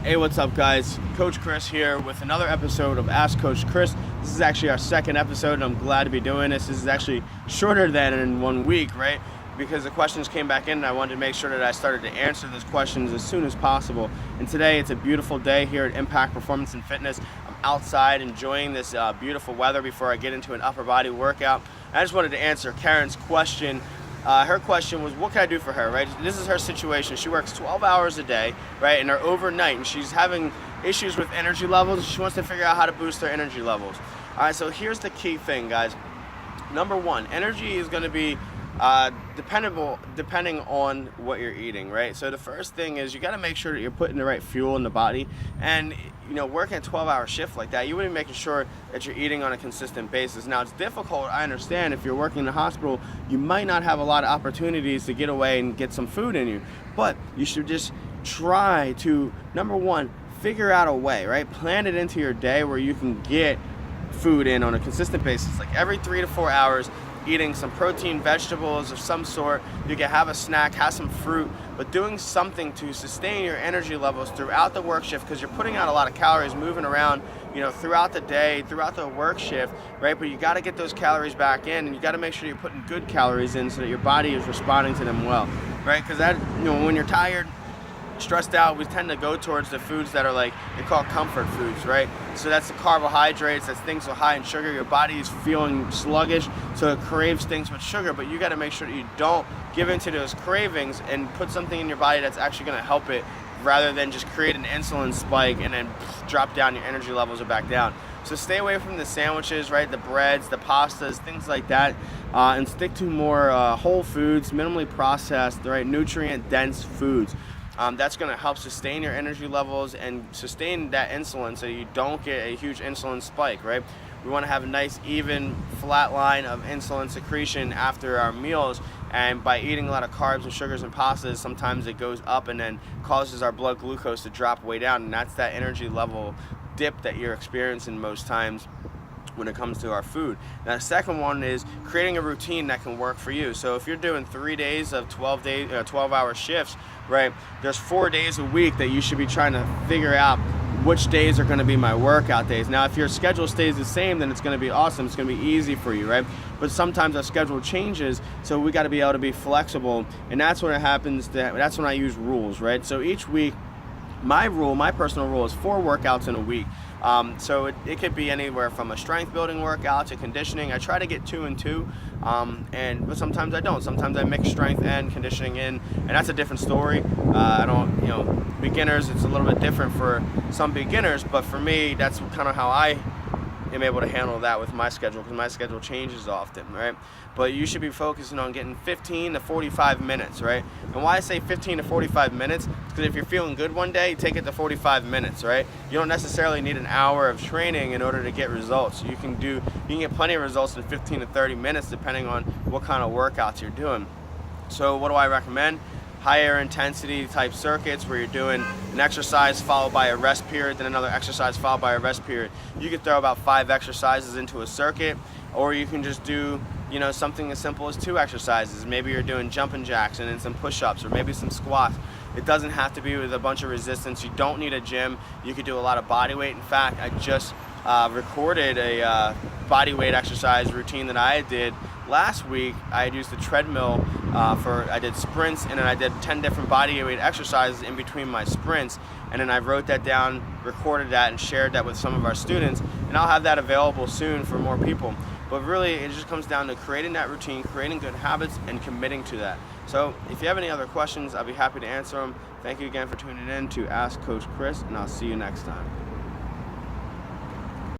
Hey, what's up, guys? Coach Chris here with another episode of Ask Coach Chris. This is actually our second episode, and I'm glad to be doing this. This is actually shorter than in 1 week, right? Because the questions came back in, and I wanted to make sure that I started to answer those questions as soon as possible. And today, it's a beautiful day here at Impact Performance and Fitness. I'm outside enjoying this beautiful weather before I get into an upper body workout. I just wanted to answer Karen's question. Her question was, what can I do for her, right? This is her situation. She works 12 hours a day, right, and they're overnight, and she's having issues with energy levels. She wants to figure out how to boost her energy levels. All right, so here's the key thing, guys. Number one, energy is going to be depending on what you're eating, right? So the first thing is you got to make sure that you're putting the right fuel in the body, and working a 12-hour shift like that, you want to be making sure that you're eating on a consistent basis. Now, it's difficult, I understand. If you're working in the hospital, you might not have a lot of opportunities to get away and get some food in you, but you should just try to, number one, figure out a way, right? Plan it into your day where you can get food in on a consistent basis, like every 3 to 4 hours, eating some protein, vegetables of some sort. You can have a snack, have some fruit, but doing something to sustain your energy levels throughout the work shift, because you're putting out a lot of calories moving around, throughout the day, throughout the work shift, right? But you got to get those calories back in, and you got to make sure you're putting good calories in so that your body is responding to them well, right? Because that, when you're tired, stressed out, we tend to go towards the foods that are like, they're called comfort foods, right? So that's the carbohydrates, that's things so high in sugar. Your body is feeling sluggish, so it craves things with sugar, but you got to make sure that you don't give into those cravings and put something in your body that's actually going to help it, rather than just create an insulin spike and then drop down your energy levels or back down. So stay away from the sandwiches, right? The breads, the pastas, things like that, and stick to more whole foods, minimally processed, right? Nutrient-dense foods. That's going to help sustain your energy levels and sustain that insulin so you don't get a huge insulin spike, right? We want to have a nice, even, flat line of insulin secretion after our meals, and by eating a lot of carbs and sugars and pastas, sometimes it goes up and then causes our blood glucose to drop way down, and that's that energy level dip that you're experiencing most times when it comes to our food. Now, the second one is creating a routine that can work for you. So if you're doing 3 days of 12-hour shifts, right, there's 4 days a week that you should be trying to figure out which days are going to be my workout days. Now, if your schedule stays the same, then it's going to be awesome. It's going to be easy for you, right? But sometimes our schedule changes, so we got to be able to be flexible, and that's when it happens. That's when I use rules, right? So each week, my personal rule is 4 workouts in a week. So it could be anywhere from a strength building workout to conditioning. I try to get 2 and 2, but sometimes I don't. Sometimes I mix strength and conditioning in, and that's a different story. I don't, beginners, it's a little bit different for some beginners, but for me, that's kind of how I am able to handle that with my schedule, because my schedule changes often, right? But you should be focusing on getting 15 to 45 minutes, right? And why I say 15 to 45 minutes, because if you're feeling good one day, take it to 45 minutes, right? You don't necessarily need an hour of training in order to get results. You can get plenty of results in 15 to 30 minutes depending on what kind of workouts you're doing. So what do I recommend? Higher intensity type circuits where you're doing an exercise followed by a rest period, then another exercise followed by a rest period. You could throw about 5 exercises into a circuit, or you can just do something as simple as 2 exercises. Maybe you're doing jumping jacks and then some push-ups, or maybe some squats. It doesn't have to be with a bunch of resistance. You don't need a gym. You could do a lot of body weight. In fact, I just recorded a body weight exercise routine that I did last week. I had used the treadmill I did sprints, and then I did 10 different body weight exercises in between my sprints, and then I wrote that down, recorded that, and shared that with some of our students, and I'll have that available soon for more people. But really, it just comes down to creating that routine, creating good habits, and committing to that. So if you have any other questions, I'll be happy to answer them. Thank you again for tuning in to Ask Coach Chris, and I'll see you next time.